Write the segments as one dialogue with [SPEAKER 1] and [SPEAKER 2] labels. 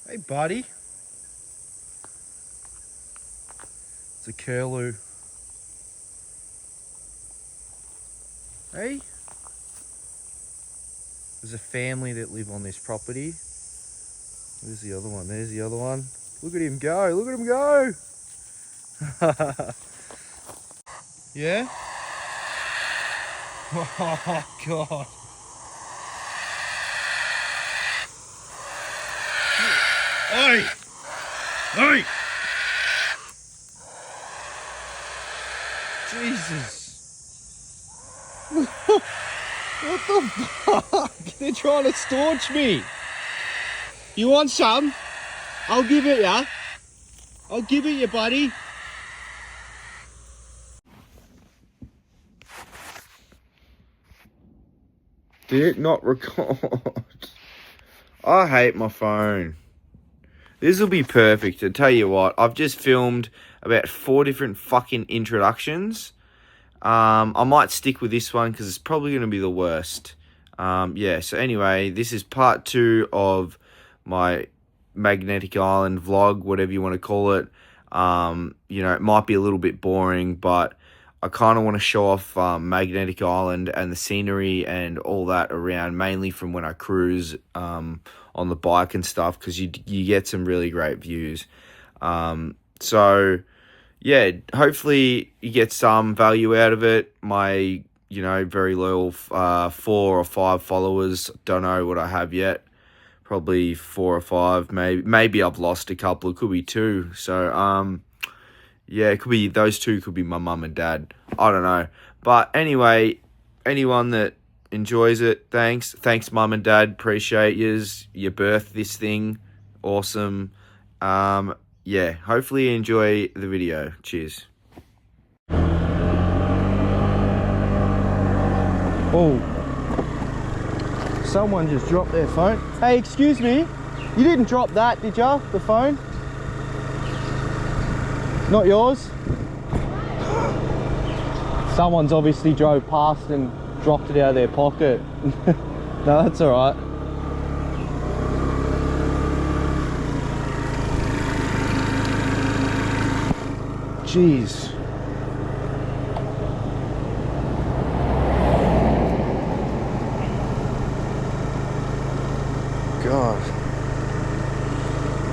[SPEAKER 1] Hey, buddy. It's a curlew. Hey. There's a family that live on this property. Where's the other one? There's the other one. Look at him go. Look at him go. Yeah? Oh, God. Oi! Oi! Jesus. What the fuck? They're trying to staunch me. You want some? I'll give it ya. I'll give it you, buddy. Did it not record? I hate my phone. This will be perfect. I tell you what, I've just filmed about 4 different fucking introductions. I might stick with this one because it's probably going to be the worst. Yeah, so anyway, this is part 2 of my Magnetic Island vlog, whatever you want to call it. You know, it might be a little bit boring, but I kind of want to show off Magnetic Island and the scenery and all that around, mainly from when I cruise on the bike and stuff, because you get some really great views. So yeah, hopefully you get some value out of it. My, you know, very loyal 4 or 5 followers, don't know what I have yet. Probably 4 or 5, maybe I've lost a couple. It could be 2. So yeah, it could be those 2. Could be my mum and dad. I don't know. But anyway, anyone that enjoys it, thanks, mum and dad. Appreciate yous. You birthed this thing, awesome. Yeah, hopefully you enjoy the video. Cheers. Oh, someone just dropped their phone. Hey, excuse me, you didn't drop that, did ya? The phone? Not yours? Someone's obviously drove past and dropped it out of their pocket. No, that's all right. Jeez. God.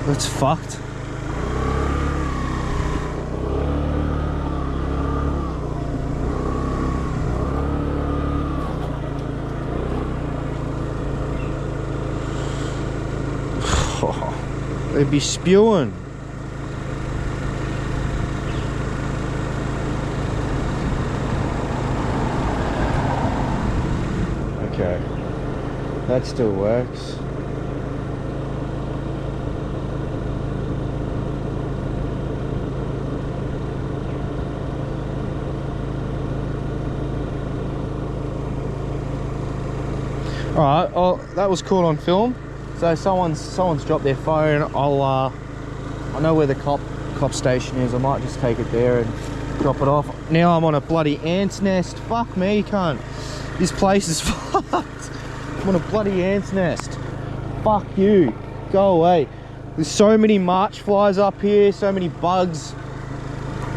[SPEAKER 1] That's fucked. They'd be spewing. Okay, that still works. All right, oh, that was caught on film. So someone's dropped their phone. I know where the cop station is. I might just take it there and drop it off. Now I'm on a bloody ant's nest. Fuck me, cunt. This place is fucked. I'm on a bloody ant's nest. Fuck you. Go away. There's so many march flies up here, so many bugs.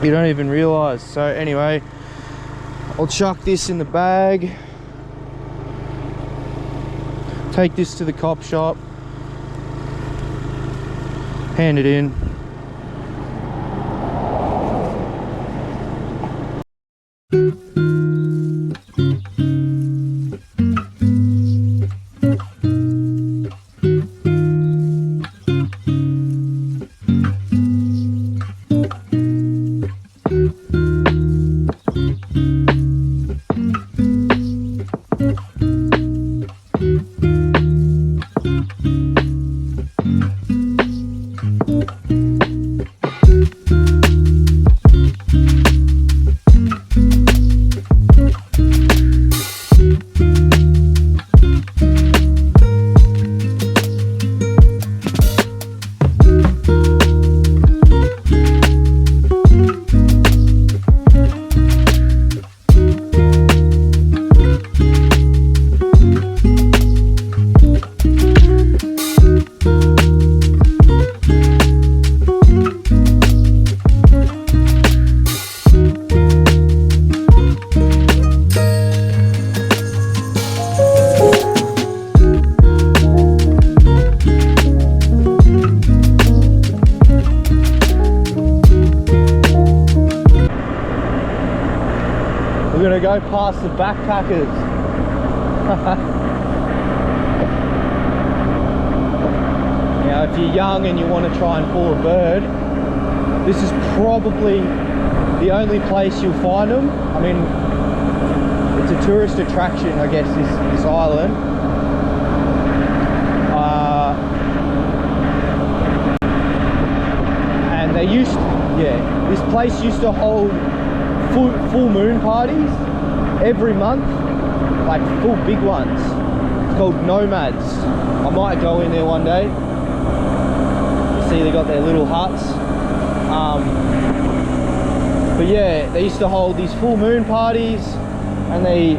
[SPEAKER 1] You don't even realise. So anyway, I'll chuck this in the bag. Take this to the cop shop. Hand it in.
[SPEAKER 2] go past the backpackers. Now, if you're young and you want to try and pull a bird, this is probably the only place you'll find them. I mean, it's a tourist attraction, I guess, this island. And they used, this place used to hold full moon parties every month, like full big ones. It's called Nomads. I might go in there one day. You see, they got their little huts. But yeah, they used to hold these full moon parties, and they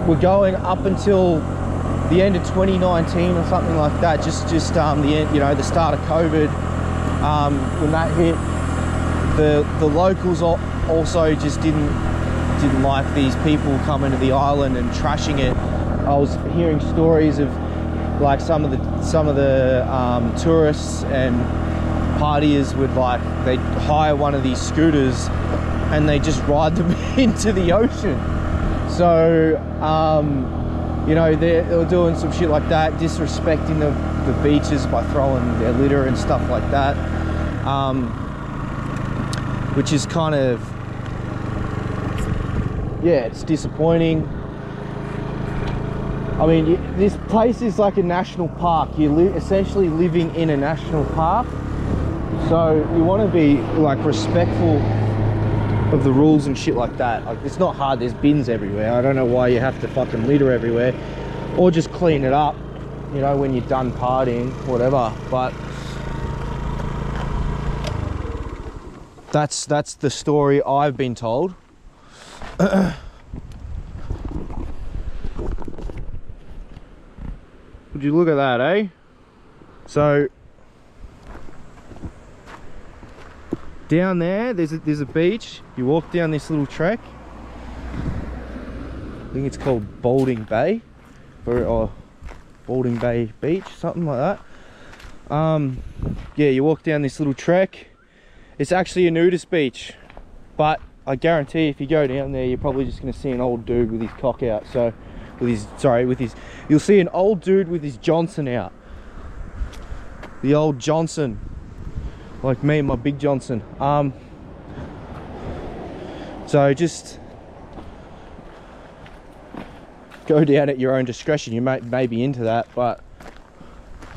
[SPEAKER 2] were going up until the end of 2019 or something like that. Just the end, you know, the start of COVID. When that hit, the locals also just didn't like these people coming to the island and trashing it. I was hearing stories of like some of the tourists and partiers would, like, they'd hire one of these scooters and they just ride them into the ocean. So you know, they were doing some shit like that, disrespecting the beaches by throwing their litter and stuff like that, which is kind of, yeah, it's disappointing. I mean, this place is like a national park. You're essentially living in a national park, so you want to be like respectful of the rules and shit like that. Like, it's not hard. There's bins everywhere. I don't know why you have to fucking litter everywhere, or just clean it up, you know, when you're done partying, whatever. But that's the story I've been told. Would you look at that, eh? So down there, there's a beach. You walk down this little trek. I think it's called Balding Bay, or Balding Bay Beach, something like that. Yeah, you walk down this little trek. It's actually a nudist beach, but I guarantee if you go down there, you're probably just going to see an old dude with his cock out. So, you'll see an old dude with his Johnson out. The old Johnson. Like me and my big Johnson. So just go down at your own discretion. You may be into that, but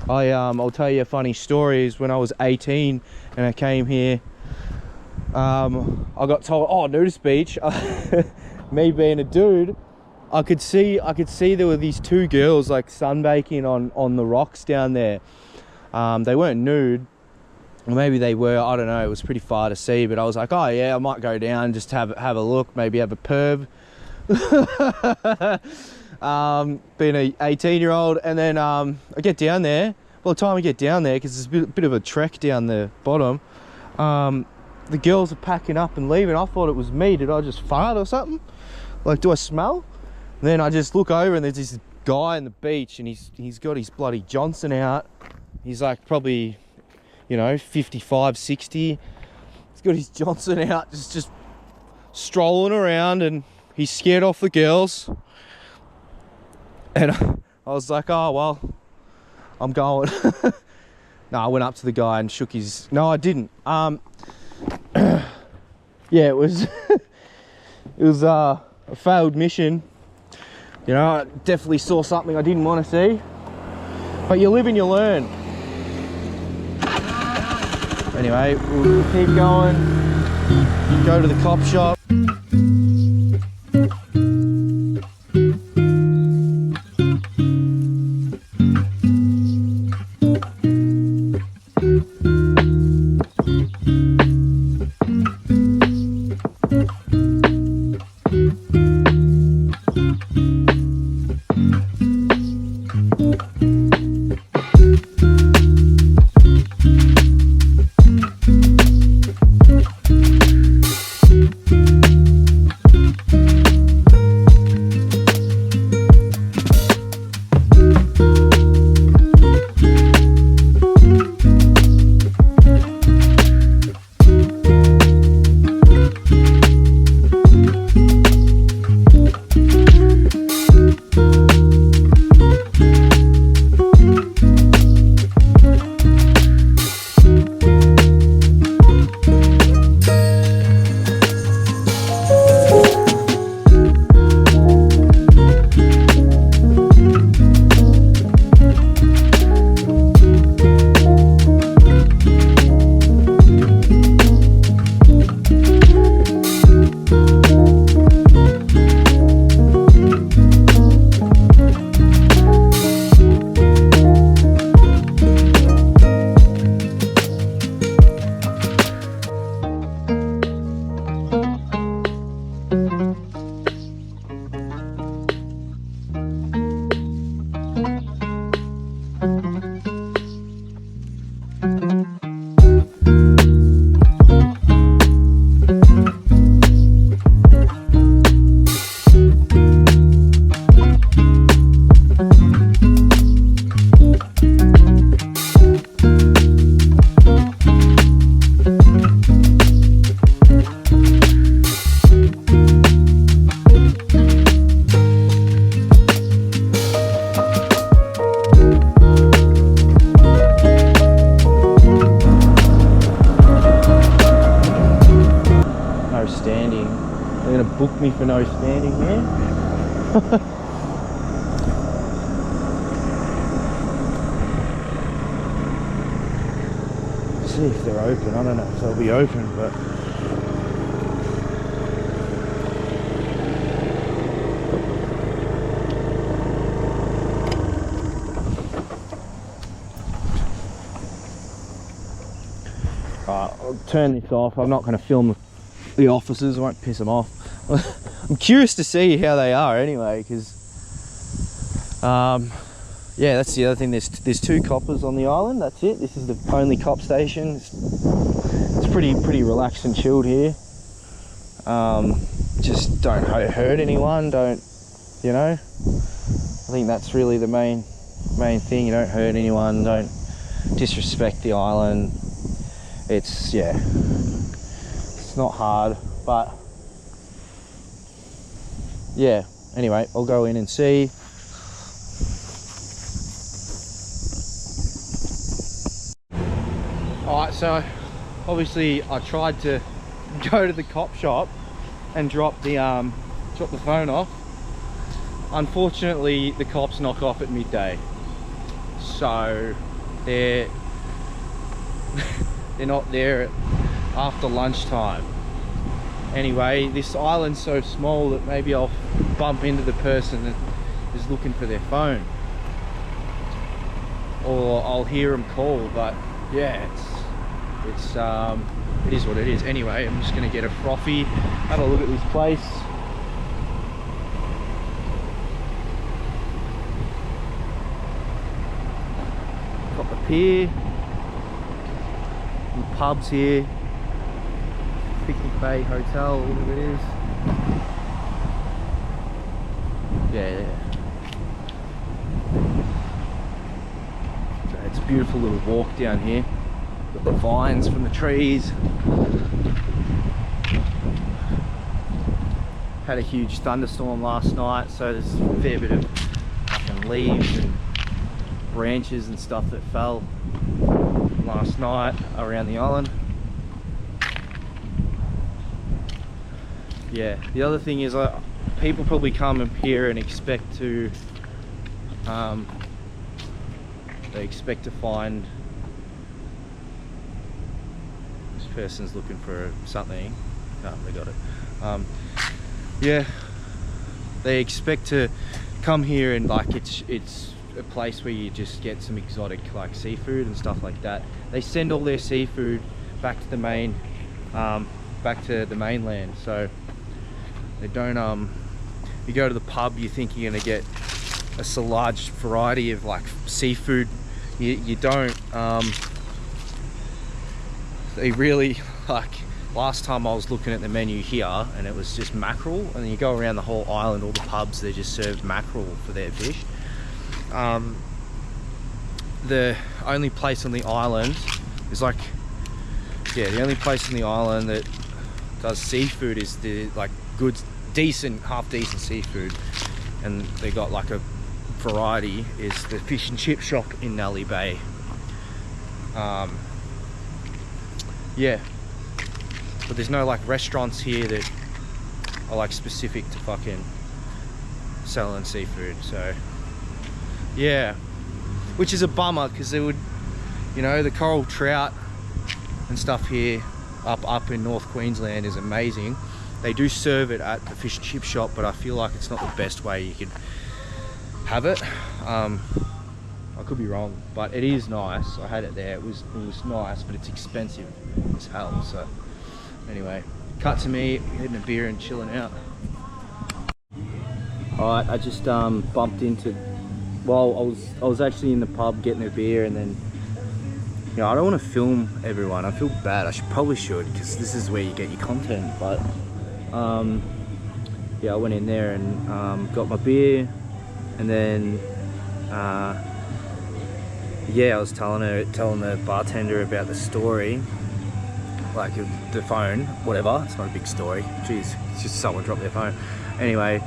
[SPEAKER 2] I'll tell you a funny story. Is when I was 18 and I came here, I got told, oh, nudist beach. Me being a dude, I could see there were these two girls like sunbaking on the rocks down there. They weren't nude. Or maybe they were, I don't know, it was pretty far to see, but I was like, oh yeah, I might go down, just have a look, maybe have a perv. Being a 18-year-old, and then I get down there. By the time I get down there, because it's a bit of a trek down the bottom, the girls are packing up and leaving. I thought it was me. Did I just fart or something? Like, do I smell? And then I just look over and there's this guy on the beach, and he's got his bloody Johnson out. He's like probably, you know, 55, 60. He's got his Johnson out, just strolling around, and he's scared off the girls. And I was like, oh, well, I'm going. No, I went up to the guy and shook his... No, I didn't. Yeah, it was... it was a failed mission. You know, I definitely saw something I didn't want to see. But you live and you learn. Anyway, we'll keep going. Go to the cop shop. for no standing here. See if they're open. I don't know if they'll be open, but I'll turn this off. I'm not going to film the officers. I won't piss them off. I'm curious to see how they are anyway, because yeah, that's the other thing. There's 2 coppers on the island. That's it. This is the only cop station. It's pretty relaxed and chilled here. Just don't hurt anyone. Don't, you know. I think that's really the main thing. You don't hurt anyone. Don't disrespect the island. It's, yeah, it's not hard, but yeah. Anyway, I'll go in and see. Alright, so obviously I tried to go to the cop shop and drop the phone off. Unfortunately, the cops knock off at midday, so they're not there after lunchtime. Anyway, this island's so small that maybe I'll bump into the person that is looking for their phone, or I'll hear them call. But yeah, it is what it is. Anyway, I'm just gonna get a frothy, have a look at this place. Got the pier, some pubs here, Picnic Bay Hotel, whatever it is. Yeah. So it's a beautiful little walk down here. Got the vines from the trees. Had a huge thunderstorm last night, so there's a fair bit of fucking leaves and branches and stuff that fell last night around the island. Yeah, the other thing is people probably come up here and expect to find, this person's looking for something. Oh, they got it. Yeah, they expect to come here and like it's a place where you just get some exotic like seafood and stuff like that. They send all their seafood back to the mainland, so they don't you go to the pub, you think you're gonna get a large variety of like seafood. You don't. They really, like, last time I was looking at the menu here and it was just mackerel, and then you go around the whole island, all the pubs, they just serve mackerel for their fish. The only place on the island is like, yeah, the only place on the island that does seafood is the like good, decent, half decent seafood, and they got like a variety, is the fish and chip shop in Nelly Bay. Yeah, but there's no like restaurants here that are like specific to fucking selling seafood, so yeah, which is a bummer, because they would, you know, the coral trout and stuff here up in North Queensland is amazing. They do serve it at the fish and chip shop, but I feel like it's not the best way you could have it. I could be wrong, but it is nice. I had it there. It was nice, but it's expensive as hell. So anyway, cut to me getting a beer and chilling out. All right, I just bumped into. Well, I was actually in the pub getting a beer, and then, you know, I don't want to film everyone. I feel bad. I probably should, because this is where you get your content. But yeah, I went in there and got my beer, and then yeah, I was telling the bartender about the story, like the phone, whatever. It's not a big story. Jeez, it's just someone dropped their phone. Anyway,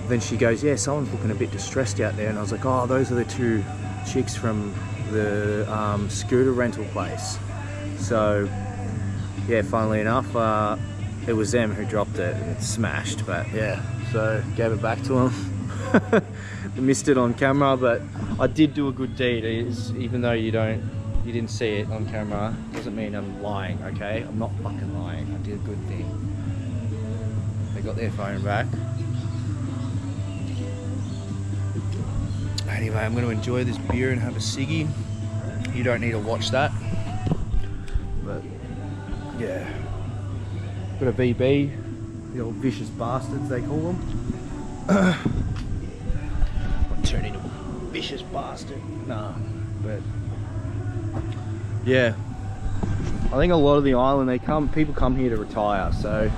[SPEAKER 2] then she goes, yeah, someone's looking a bit distressed out there, and I was like, oh, those are the 2 chicks from the scooter rental place. So yeah, funnily enough, it was them who dropped it and it smashed. But yeah, so gave it back to them. Missed it on camera, but I did do a good deed. Even though you didn't see it on camera, doesn't mean I'm lying. Okay, I'm not fucking lying. I did a good thing. They got their phone back. Anyway, I'm going to enjoy this beer and have a ciggy. You don't need to watch that. But yeah, got a VB, the old vicious bastards they call them. I'll turn into a vicious bastard. Nah, but yeah, I think a lot of the island people come here to retire. So,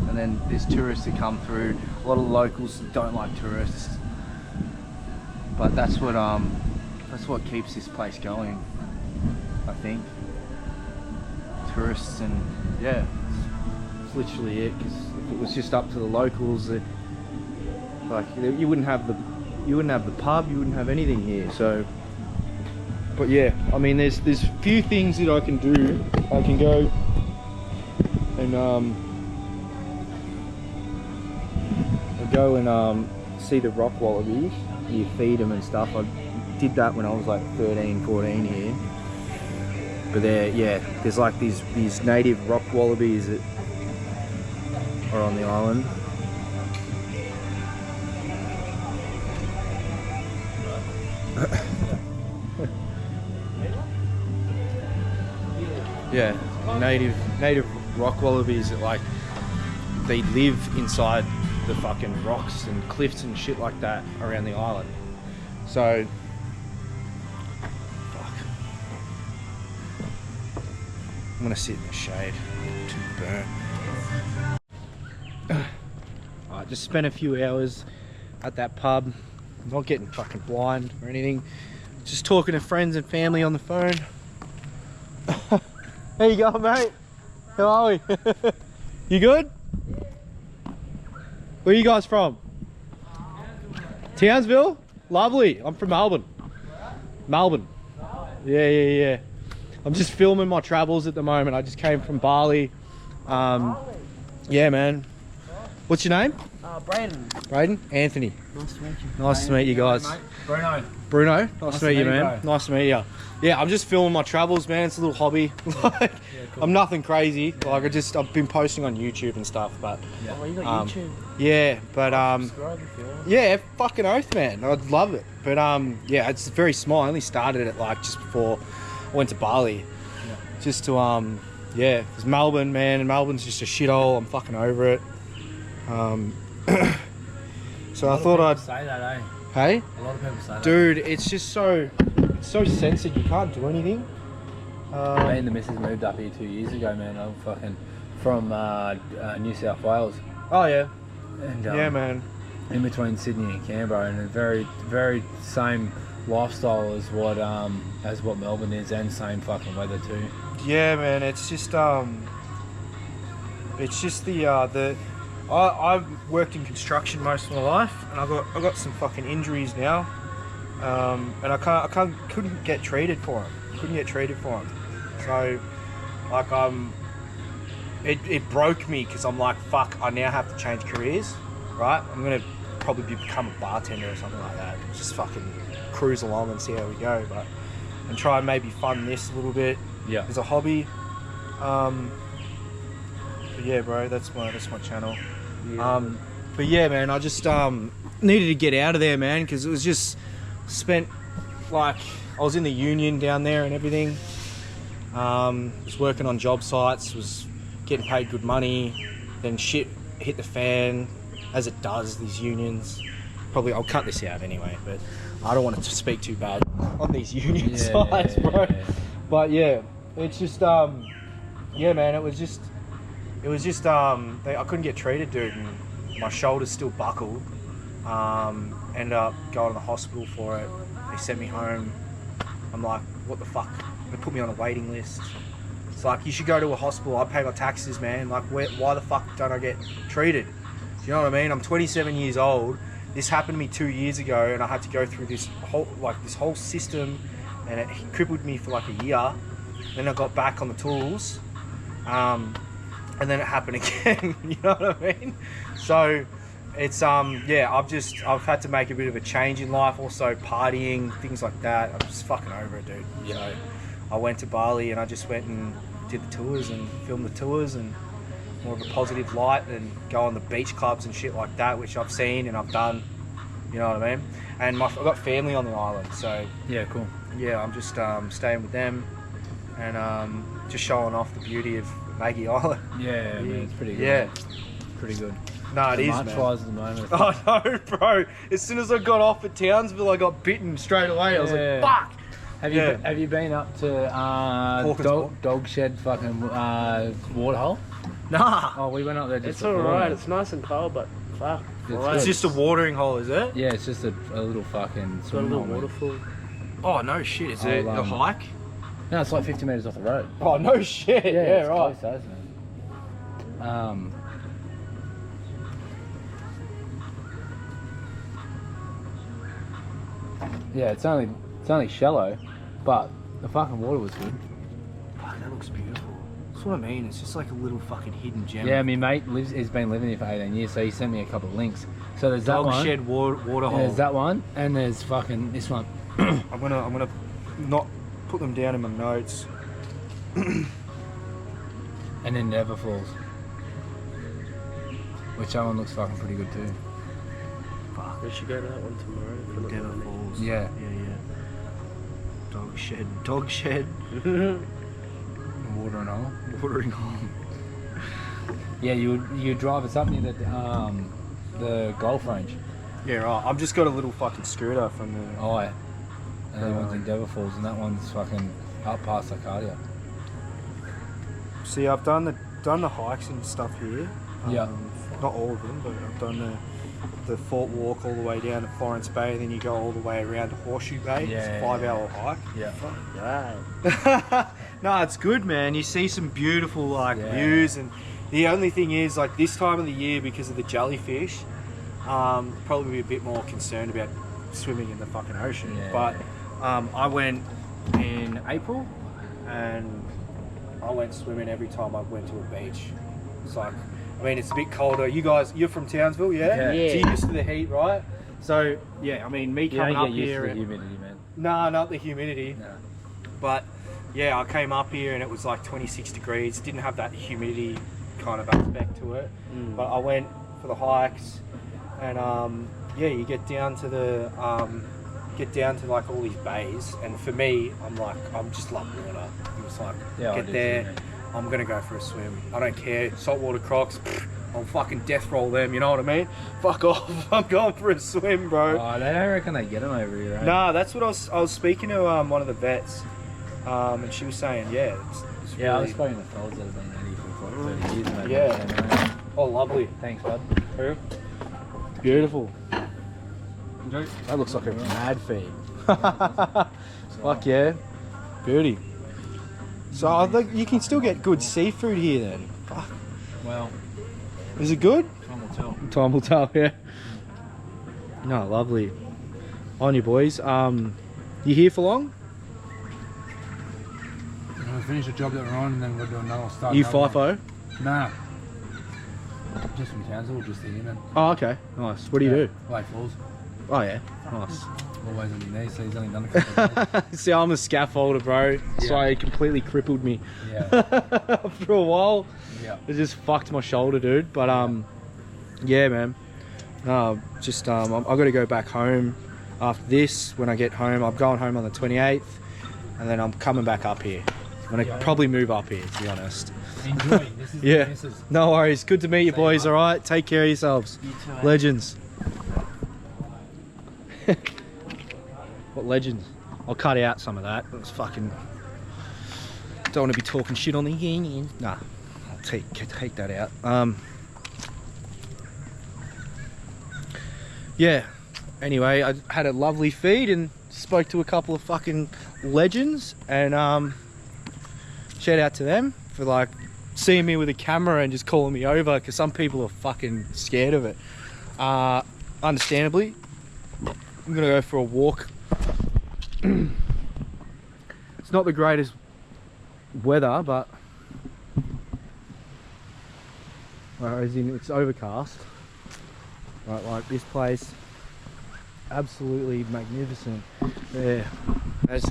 [SPEAKER 2] and then there's tourists that come through. A lot of the locals don't like tourists, but that's what keeps this place going, I think. Tourists, and yeah, it's literally it. Because if it was just up to the locals, like you wouldn't have the pub, you wouldn't have anything here. So, but yeah, I mean, there's few things that I can do. I can go and see the rock wallabies. You feed them and stuff. I did that when I was like 13, 14 here. But there's like these native rock wallabies that are on the island. Yeah, native rock wallabies that like they live inside the fucking rocks and cliffs and shit like that around the island. So I'm gonna sit in the shade to burn. I just spent a few hours at that pub. I'm not getting fucking blind or anything. Just talking to friends and family on the phone. How you going, mate? How are we? You good? Where are you guys from? Townsville? Lovely. I'm from Melbourne. Melbourne. Yeah. I'm just filming my travels at the moment. I just came from Bali. Yeah, man. What's your name?
[SPEAKER 3] Braden.
[SPEAKER 2] Braden? Anthony.
[SPEAKER 3] Nice to meet you.
[SPEAKER 2] Nice to meet you guys.
[SPEAKER 3] Bruno.
[SPEAKER 2] Bruno? Nice to meet you, man.
[SPEAKER 3] bro.
[SPEAKER 2] Nice to meet you. Yeah, I'm just filming my travels, man. It's a little hobby. Like,
[SPEAKER 3] Cool.
[SPEAKER 2] I'm nothing crazy. Like, I've been posting on YouTube and stuff, but
[SPEAKER 3] Oh, you got YouTube.
[SPEAKER 2] yeah, but
[SPEAKER 3] Subscribe if you want.
[SPEAKER 2] yeah, fucking oath, man. I'd love it. But yeah, it's very small. I only started it like just before I went to Bali.
[SPEAKER 3] Yeah.
[SPEAKER 2] Just to yeah, because Melbourne, man, and Melbourne's just a shithole. I'm fucking over it. So I thought I'd
[SPEAKER 3] say that, eh?
[SPEAKER 2] hey,
[SPEAKER 3] A lot of people say that.
[SPEAKER 2] dude, it's just so censored. You can't do anything.
[SPEAKER 3] Me and the missus moved up here 2 years ago, man. I'm fucking from New South Wales.
[SPEAKER 2] Oh yeah,
[SPEAKER 3] And
[SPEAKER 2] yeah, man.
[SPEAKER 3] in between Sydney and Canberra, and a very, very same lifestyle as what Melbourne is, and same fucking weather too.
[SPEAKER 2] Yeah, man. It's just the I've worked in construction most of my life, and I got some fucking injuries now, and I couldn't get treated for them. So, like it broke me because I'm like, fuck, I now have to change careers, right? I'm gonna probably become a bartender or something like that. Just fucking cruise along and see how we go, and try and maybe fund this a little bit.
[SPEAKER 3] Yeah.
[SPEAKER 2] As a hobby. But yeah, bro, that's my channel.
[SPEAKER 3] Yeah.
[SPEAKER 2] But yeah, man, I just needed to get out of there, man, because it was just spent like I was in the union down there and everything. Was working on job sites, was getting paid good money. Then shit hit the fan, as it does. These unions. Probably I'll cut this out anyway, but I don't want to speak too bad on these union sites, bro.
[SPEAKER 3] Yeah.
[SPEAKER 2] But yeah, it's just yeah, man, it was just I couldn't get treated, dude, and my shoulder's still buckled. Ended up going to the hospital for it. They sent me home. I'm like, what the fuck? They put me on a waiting list. It's like, you should go to a hospital. I pay my taxes, man. Like, why the fuck don't I get treated? Do you know what I mean? I'm 27 years old. This happened to me 2 years ago, and I had to go through this whole system, and it crippled me for like a year. Then I got back on the tools, and then it happened again. You know what I mean? So it's yeah, I've had to make a bit of a change in life. Also partying, things like that. I'm just fucking over it, dude.
[SPEAKER 3] Yeah.
[SPEAKER 2] So I went to Bali and I just went and did the tours and filmed the tours and more of a positive light and go on the beach clubs and shit like that, which I've seen and I've done. You know what I mean? And I've got family on the island, so
[SPEAKER 3] Yeah, cool.
[SPEAKER 2] yeah, I'm just staying with them and just showing off the beauty of Maggie Island.
[SPEAKER 3] Yeah, man, it's pretty good.
[SPEAKER 2] Yeah.
[SPEAKER 3] Pretty good.
[SPEAKER 2] No, it is,
[SPEAKER 3] March
[SPEAKER 2] man.
[SPEAKER 3] flies at the moment.
[SPEAKER 2] Oh no, bro! As soon as I got off at Townsville, I got bitten straight away. I was
[SPEAKER 3] Yeah.
[SPEAKER 2] like, "Fuck!"
[SPEAKER 3] Have you been up to
[SPEAKER 2] Hawkins
[SPEAKER 3] dog shed fucking waterhole?
[SPEAKER 2] Nah,
[SPEAKER 3] Oh, we went up there just
[SPEAKER 4] It's
[SPEAKER 3] before.
[SPEAKER 4] alright. It's nice and cold, but fuck.
[SPEAKER 3] It's
[SPEAKER 4] alright.
[SPEAKER 2] it's just a watering hole, is it?
[SPEAKER 3] Yeah, it's just a little fucking
[SPEAKER 4] It's got a little
[SPEAKER 3] swimming hole, man.
[SPEAKER 4] waterfall.
[SPEAKER 2] Oh no, shit! Is
[SPEAKER 3] I'll,
[SPEAKER 2] it a hike?
[SPEAKER 3] No, it's like 50 metres off the road.
[SPEAKER 2] Oh no, shit! Yeah,
[SPEAKER 3] it's
[SPEAKER 2] right.
[SPEAKER 3] close, isn't it? Yeah, it's only shallow, but the fucking water was good.
[SPEAKER 2] Fuck, that looks beautiful. That's what I mean. It's just like a little fucking hidden gem.
[SPEAKER 3] Yeah, my mate has been living here for 18 years, so he sent me a couple of links. So there's that
[SPEAKER 2] Dog
[SPEAKER 3] one.
[SPEAKER 2] shed water hole.
[SPEAKER 3] There's that one, and there's fucking this one.
[SPEAKER 2] I'm gonna not put them down in my notes.
[SPEAKER 3] And then Never Falls. Which that one looks fucking pretty good too.
[SPEAKER 2] Fuck.
[SPEAKER 4] We should go to that one tomorrow. for the
[SPEAKER 2] Endeavour
[SPEAKER 4] morning.
[SPEAKER 2] Falls.
[SPEAKER 3] Yeah.
[SPEAKER 2] Dog shed.
[SPEAKER 3] Water and all.
[SPEAKER 2] Watering hole.
[SPEAKER 3] Yeah, you drive us up near the golf range.
[SPEAKER 2] Yeah, right. I've just got a little fucking scooter from the.
[SPEAKER 3] Oh, yeah. And that one's in Endeavour Falls, and that one's fucking up past Arcadia.
[SPEAKER 2] See, I've done the hikes and stuff here.
[SPEAKER 3] Yeah.
[SPEAKER 2] Not all of them, but I've done the Fort Walk all the way down to Florence Bay, and then you go all the way around to Horseshoe Bay. It's
[SPEAKER 3] Yeah.
[SPEAKER 2] a 5-hour hike.
[SPEAKER 3] Yeah.
[SPEAKER 4] Right.
[SPEAKER 2] No, it's good, man. You see some beautiful
[SPEAKER 3] Yeah.
[SPEAKER 2] views, and the only thing is, like this time of the year, because of the jellyfish, probably be a bit more concerned about swimming in the fucking ocean.
[SPEAKER 3] Yeah.
[SPEAKER 2] But I went in April, and I went swimming every time I went to a beach. It's like, I mean, it's a bit colder. You guys, you're from Townsville, yeah?
[SPEAKER 3] Yeah.
[SPEAKER 2] So you're used to the heat, right? So yeah, I mean, me
[SPEAKER 3] You
[SPEAKER 2] coming
[SPEAKER 3] don't
[SPEAKER 2] up
[SPEAKER 3] get used
[SPEAKER 2] here,
[SPEAKER 3] to the
[SPEAKER 2] and,
[SPEAKER 3] humidity, man.
[SPEAKER 2] nah, not the humidity.
[SPEAKER 3] No.
[SPEAKER 2] But yeah, I came up here and it was like 26 degrees. Didn't have that humidity kind of aspect to it.
[SPEAKER 4] Mm.
[SPEAKER 2] But I went for the hikes, and yeah, you get down to like all these bays. And for me, I'm just love water. It's like
[SPEAKER 3] Yeah, I
[SPEAKER 2] get
[SPEAKER 3] do
[SPEAKER 2] there,
[SPEAKER 3] too, man.
[SPEAKER 2] I'm gonna go for a swim. I don't care. Saltwater crocs, I'll fucking death roll them. You know what I mean? Fuck off. I'm going for a swim, bro.
[SPEAKER 3] Oh, they don't reckon they get them over here, right?
[SPEAKER 2] Nah, that's what I was speaking to one of the vets, and she was saying, yeah, it's
[SPEAKER 3] Yeah, I was
[SPEAKER 2] really,
[SPEAKER 3] speaking to fellas that have been out here for like 30 years, mate.
[SPEAKER 2] Yeah. oh, lovely.
[SPEAKER 3] Thanks, bud.
[SPEAKER 2] Beautiful.
[SPEAKER 3] That looks like a mad feed.
[SPEAKER 2] Fuck yeah, beauty. So I think you can still get good seafood here then. Fuck.
[SPEAKER 3] Well,
[SPEAKER 2] Is it good?
[SPEAKER 3] time will tell.
[SPEAKER 2] Time will tell. Yeah. No, lovely. On you boys. You here for long?
[SPEAKER 5] We'll finish the job that we're on and then we'll do another start.
[SPEAKER 2] You
[SPEAKER 5] another one.
[SPEAKER 2] FIFO?
[SPEAKER 5] Nah. Just from Townsville, just the human.
[SPEAKER 2] Oh, okay. Nice. What do you do?
[SPEAKER 5] Lake Falls.
[SPEAKER 2] Oh yeah. Nice.
[SPEAKER 5] Always on your knees, so he's only done a couple of days.
[SPEAKER 2] See, I'm a scaffolder, bro. So
[SPEAKER 5] Yeah.
[SPEAKER 2] it completely crippled me.
[SPEAKER 5] Yeah.
[SPEAKER 2] For a while.
[SPEAKER 5] Yeah.
[SPEAKER 2] It just fucked my shoulder, dude. But yeah, man. No, just I got to go back home after this. When I get home, I'm going home on the 28th, and then I'm coming back up here. I'm gonna
[SPEAKER 5] Yeah.
[SPEAKER 2] probably move up here, to be honest.
[SPEAKER 5] Enjoy. This is
[SPEAKER 2] Yeah.
[SPEAKER 5] the missus.
[SPEAKER 2] No worries. Good to meet you,
[SPEAKER 5] See you,
[SPEAKER 2] boys.
[SPEAKER 5] mate.
[SPEAKER 2] All right. Take care of yourselves.
[SPEAKER 4] You too, eh?
[SPEAKER 2] Legends. What legends? I'll cut out some of that. It was fucking. Don't want to be talking shit on the union. Nah, I'll take that out. Yeah. Anyway, I had a lovely feed and spoke to a couple of fucking legends, and shout out to them for like seeing me with a camera and just calling me over, because some people are fucking scared of it. Understandably. I'm gonna go for a walk. It's not the greatest weather, but as in it's overcast. Right, like this place, absolutely magnificent. There, as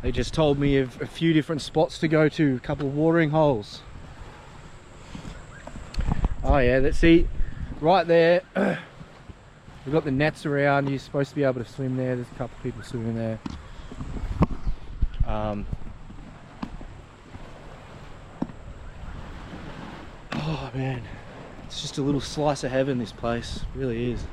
[SPEAKER 2] they just told me of a few different spots to go to, a couple of watering holes. Oh yeah, let's see, right there. We've got the nets around. You're supposed to be able to swim there. There's a couple of people swimming there. Oh man, it's just a little slice of heaven, this place. It really is.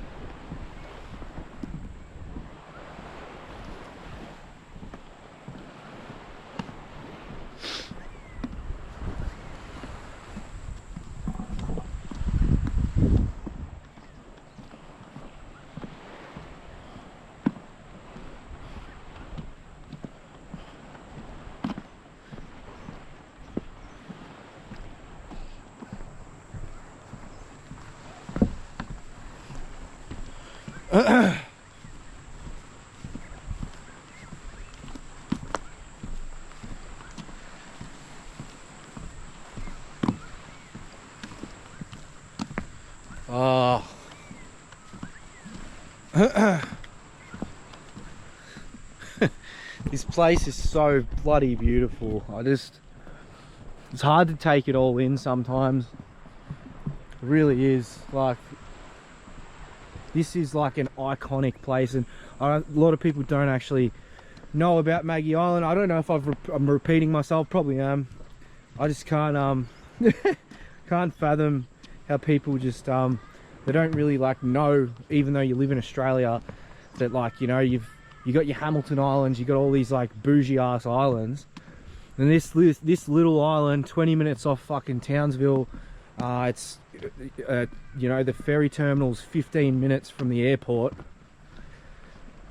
[SPEAKER 2] Oh. This place is so bloody beautiful. It's hard to take it all in sometimes. It really is. Like, this is like an iconic place, and a lot of people don't actually know about Maggie Island. I don't know if I'm repeating myself, probably am. I just can't can't fathom how people just they don't really like know, even though you live in Australia, that like, you know, you got your Hamilton Islands, you got all these like bougie ass islands, and this little island 20 minutes off fucking Townsville, it's you know, the ferry terminal's 15 minutes from the airport.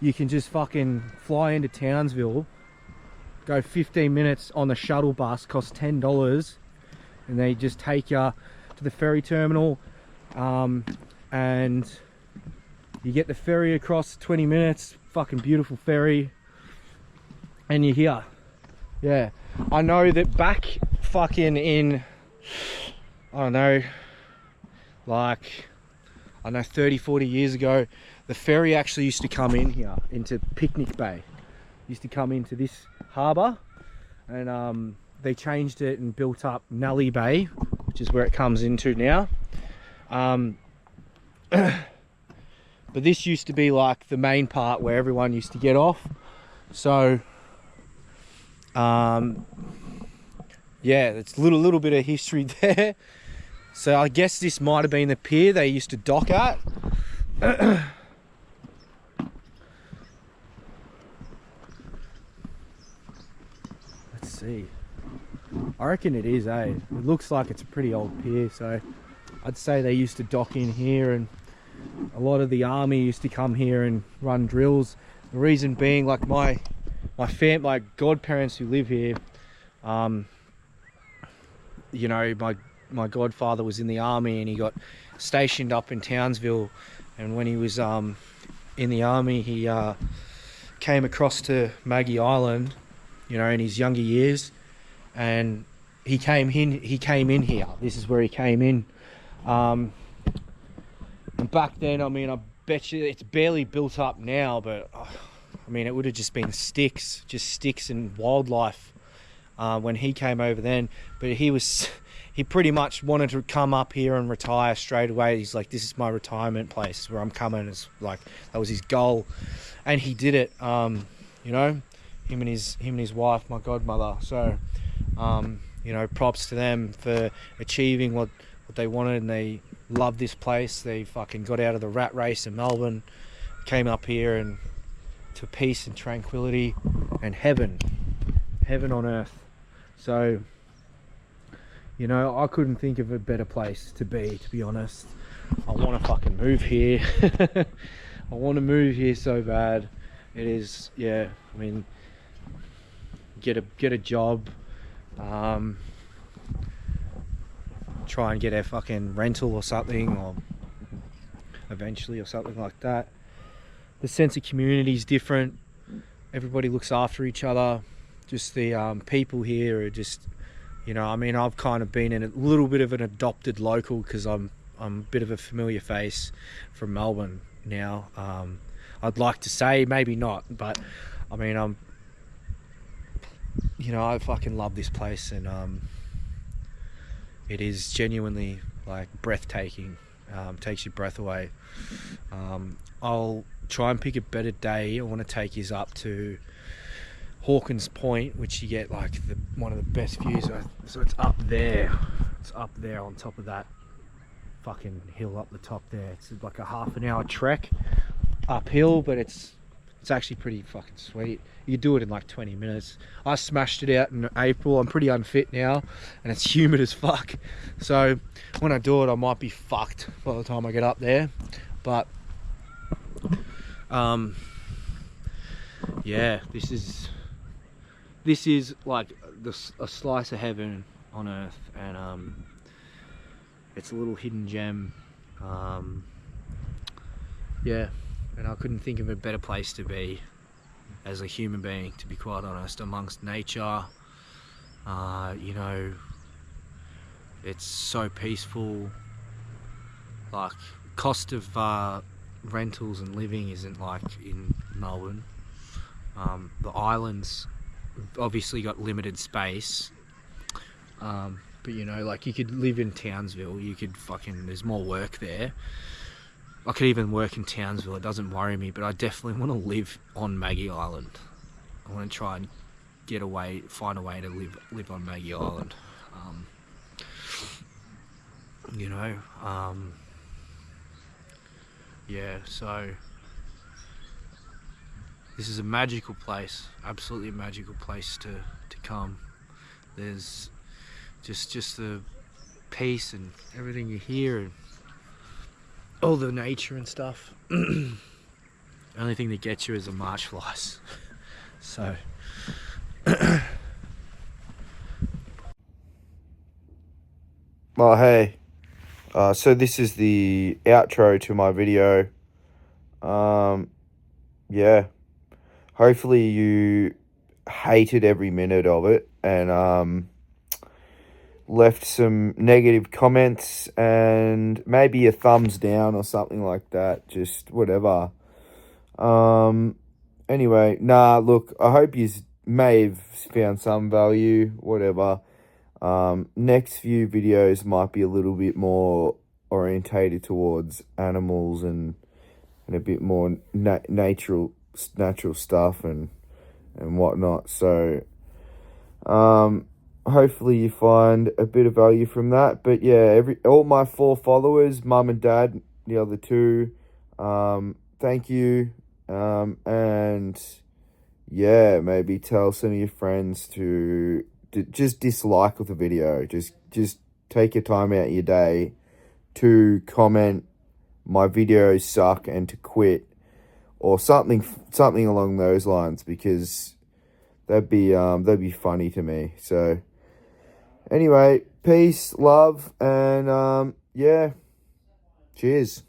[SPEAKER 2] You can just fucking fly into Townsville, go 15 minutes on the shuttle bus, costs $10, and they just take you to the ferry terminal, and you get the ferry across 20 minutes, fucking beautiful ferry, and you're here. Yeah, I know that back fucking in, I don't know, like, I know 30-40 years ago, the ferry actually used to come in here into Picnic Bay. Used to come into this harbour, and they changed it and built up Nully Bay, which is where it comes into now. But this used to be like the main part where everyone used to get off. So yeah, it's a little bit of history there. So I guess this might have been the pier they used to dock at. Let's see. I reckon it is, eh? It looks like it's a pretty old pier, so I'd say they used to dock in here, and a lot of the army used to come here and run drills. The reason being, like my godparents who live here, you know, my godfather was in the army and he got stationed up in Townsville, and when he was in the army, he came across to Maggie Island, you know, in his younger years, and he came in here. This is where he came in. And back then, I mean, I bet you it's barely built up now, but I mean, it would have just been sticks and wildlife when he came over then. But he pretty much wanted to come up here and retire straight away. He's like, this is my retirement place where I'm coming. It's like, that was his goal, and he did it. You know, him and his wife, my godmother. So you know, props to them for achieving what they wanted, and they love this place. They fucking got out of the rat race in Melbourne, came up here and to peace and tranquility and heaven on earth. So, you know, I couldn't think of a better place to be honest. I want to fucking move here. I want to move here so bad. It is, yeah, I mean, get a job, try and get a fucking rental or something, or eventually, or something like that. The sense of community is different. Everybody looks after each other. Just the people here are just, You know, I mean, I've kind of been in a little bit of an adopted local because I'm a bit of a familiar face from Melbourne now. I'd like to say maybe not, but I mean, I fucking love this place, and it is genuinely like breathtaking. Takes your breath away. I'll try and pick a better day. I want to take you up to Hawkins Point, which you get like one of the best views. So it's up there. It's up there on top of that fucking hill up the top there. It's like a half an hour trek uphill, but it's actually pretty fucking sweet. You could do it in like 20 minutes. I smashed it out in April. I'm pretty unfit now, and it's humid as fuck. So when I do it, I might be fucked by the time I get up there. But yeah, this is like a slice of heaven on earth, and it's a little hidden gem. Yeah, and I couldn't think of a better place to be as a human being, to be quite honest, amongst nature. It's so peaceful. Like, cost of rentals and living isn't like in Melbourne. The islands obviously got limited space, but like you could live in Townsville. There's more work there. I could even work in Townsville. It doesn't worry me, but I definitely want to live on Maggie Island. I want to try and find a way to live on Maggie Island. Yeah, so this is a magical place, absolutely a magical place to come. There's just the peace and everything you hear, and all the nature and stuff. The only thing that gets you is the marsh flies. So
[SPEAKER 1] Oh, hey. So this is the outro to my video. Yeah. Hopefully you hated every minute of it and left some negative comments and maybe a thumbs down or something like that. Just whatever. Anyway, look, I hope you may have found some value, whatever. Next few videos might be a little bit more orientated towards animals and a bit more natural stuff and whatnot. So, hopefully you find a bit of value from that. But yeah, all my 4 followers, mum and dad, the other 2, thank you. And yeah, maybe tell some of your friends to just dislike the video. Just take your time out of your day to comment my videos suck and to quit or something along those lines, because that'd be funny to me. So anyway, peace, love, and yeah, cheers.